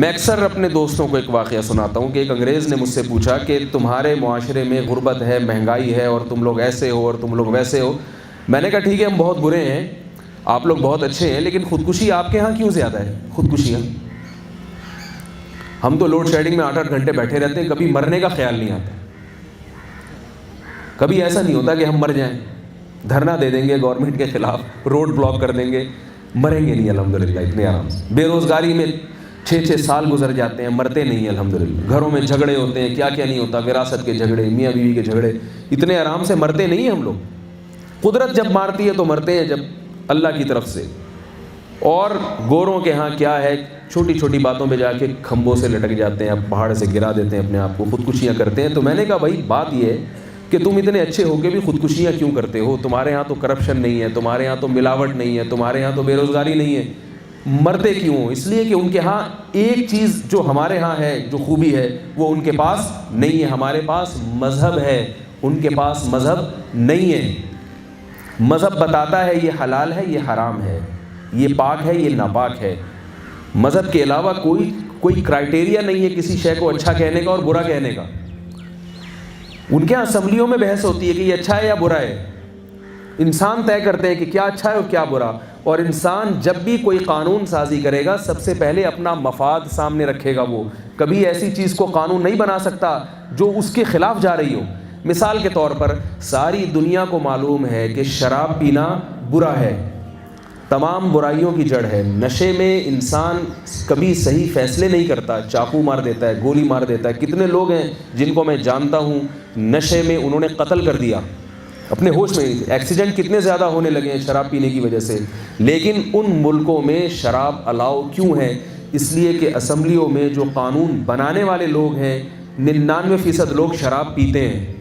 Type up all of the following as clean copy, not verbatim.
میں اکثر اپنے دوستوں کو ایک واقعہ سناتا ہوں کہ ایک انگریز نے مجھ سے پوچھا کہ تمہارے معاشرے میں غربت ہے، مہنگائی ہے، اور تم لوگ ایسے ہو اور تم لوگ ویسے ہو۔ میں نے کہا ٹھیک ہے، ہم بہت برے ہیں، آپ لوگ بہت اچھے ہیں، لیکن خودکشی آپ کے ہاں کیوں زیادہ ہے؟ خودکشیاں ہم تو لوڈ شیڈنگ میں 8-8 گھنٹے بیٹھے رہتے ہیں، کبھی مرنے کا خیال نہیں آتا، کبھی ایسا نہیں ہوتا کہ ہم مر جائیں، دھرنا دے دیں گے گورنمنٹ کے خلاف، روڈ بلاک کر دیں گے، مریں گے نہیں الحمدللہ اتنے آرام سے۔ بے روزگاری میں 6 سال گزر جاتے ہیں، مرتے نہیں ہیں الحمدللہ۔ گھروں میں جھگڑے ہوتے ہیں، کیا کیا نہیں ہوتا، وراثت کے جھگڑے، میاں بیوی کے جھگڑے، اتنے آرام سے مرتے نہیں ہیں ہم لوگ۔ قدرت جب مارتی ہے تو مرتے ہیں جب اللہ کی طرف سے۔ اور گوروں کے ہاں کیا ہے، چھوٹی چھوٹی باتوں پہ جا کے کھمبوں سے لٹک جاتے ہیں، پہاڑ سے گرا دیتے ہیں اپنے آپ کو، خودکشیاں کرتے ہیں۔ تو میں نے کہا بھائی بات یہ ہے کہ تم اتنے اچھے ہو کے بھی خودکشیاں کیوں کرتے ہو؟ تمہارے ہاں تو کرپشن نہیں ہے، تمہارے ہاں تو ملاوٹ نہیں ہے، تمہارے ہاں تو بے روزگاری نہیں ہے، مرتے کیوں؟ اس لیے کہ ان کے ہاں ایک چیز جو ہمارے ہاں ہے، جو خوبی ہے، وہ ان کے پاس نہیں ہے۔ ہمارے پاس مذہب ہے، ان کے پاس مذہب نہیں ہے۔ مذہب بتاتا ہے یہ حلال ہے، یہ حرام ہے، یہ پاک ہے، یہ ناپاک ہے۔ مذہب کے علاوہ کوئی کرائٹیریا نہیں ہے کسی شے کو اچھا کہنے کا اور برا کہنے کا۔ ان کے اسمبلیوں میں بحث ہوتی ہے کہ یہ اچھا ہے یا برا ہے، انسان طے کرتے ہیں کہ کیا اچھا ہے اور کیا برا۔ اور انسان جب بھی کوئی قانون سازی کرے گا، سب سے پہلے اپنا مفاد سامنے رکھے گا۔ وہ کبھی ایسی چیز کو قانون نہیں بنا سکتا جو اس کے خلاف جا رہی ہو۔ مثال کے طور پر ساری دنیا کو معلوم ہے کہ شراب پینا برا ہے، تمام برائیوں کی جڑ ہے۔ نشے میں انسان کبھی صحیح فیصلے نہیں کرتا، چاقو مار دیتا ہے، گولی مار دیتا ہے۔ کتنے لوگ ہیں جن کو میں جانتا ہوں نشے میں انہوں نے قتل کر دیا اپنے ہوش میں۔ ایکسیڈنٹ کتنے زیادہ ہونے لگے ہیں شراب پینے کی وجہ سے۔ لیکن ان ملکوں میں شراب الاؤ کیوں ہے؟ اس لیے کہ اسمبلیوں میں جو قانون بنانے والے لوگ ہیں، 99% لوگ شراب پیتے ہیں۔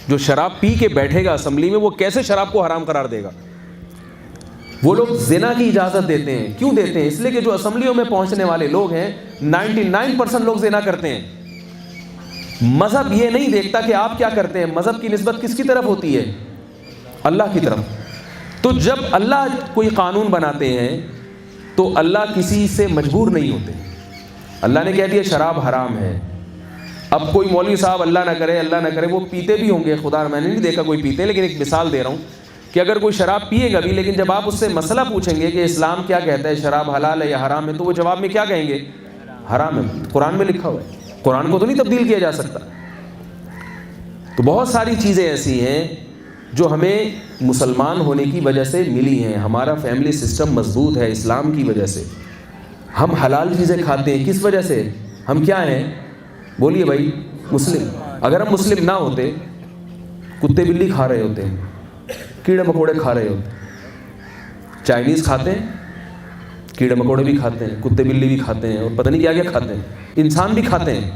جو شراب پی کے بیٹھے گا اسمبلی میں، وہ کیسے شراب کو حرام قرار دے گا؟ وہ لوگ زنا کی اجازت دیتے ہیں۔ کیوں دیتے ہیں؟ اس لیے کہ جو اسمبلیوں میں پہنچنے والے لوگ ہیں 99% لوگ زنا کرتے ہیں۔ مذہب یہ نہیں دیکھتا کہ آپ کیا کرتے ہیں، مذہب کی نسبت کس کی طرف ہوتی ہے؟ اللہ کی طرف۔ تو جب اللہ کوئی قانون بناتے ہیں تو اللہ کسی سے مجبور نہیں ہوتے۔ اللہ نے کہہ دیا شراب حرام ہے۔ اب کوئی مولوی صاحب اللہ نہ کرے وہ پیتے بھی ہوں گے، خدا میں نے نہیں دیکھا کوئی پیتے، لیکن ایک مثال دے رہا ہوں کہ اگر کوئی شراب پیے گا بھی، لیکن جب آپ اس سے مسئلہ پوچھیں گے کہ اسلام کیا کہتا ہے، شراب حلال ہے یا حرام ہے، تو وہ جواب میں کیا کہیں گے؟ حرام ہے، قرآن میں لکھا ہوا ہے۔ قرآن کو تو نہیں تبدیل کیا جا سکتا۔ تو بہت ساری چیزیں ایسی ہیں جو ہمیں مسلمان ہونے کی وجہ سے ملی ہیں۔ ہمارا فیملی سسٹم مضبوط ہے اسلام کی وجہ سے۔ ہم حلال چیزیں کھاتے ہیں، کس وجہ سے؟ ہم کیا ہیں؟ بولیے بھائی، مسلم۔ اگر ہم مسلم نہ ہوتے، کتے بلی کھا رہے ہوتے ہیں، کیڑے مکوڑے کھا رہے ہوتے۔ چائنیز کھاتے ہیں، کیڑے مکوڑے بھی کھاتے ہیں، کتے بلی بھی کھاتے ہیں، اور پتہ نہیں کیا کیا کھاتے ہیں، انسان بھی کھاتے ہیں۔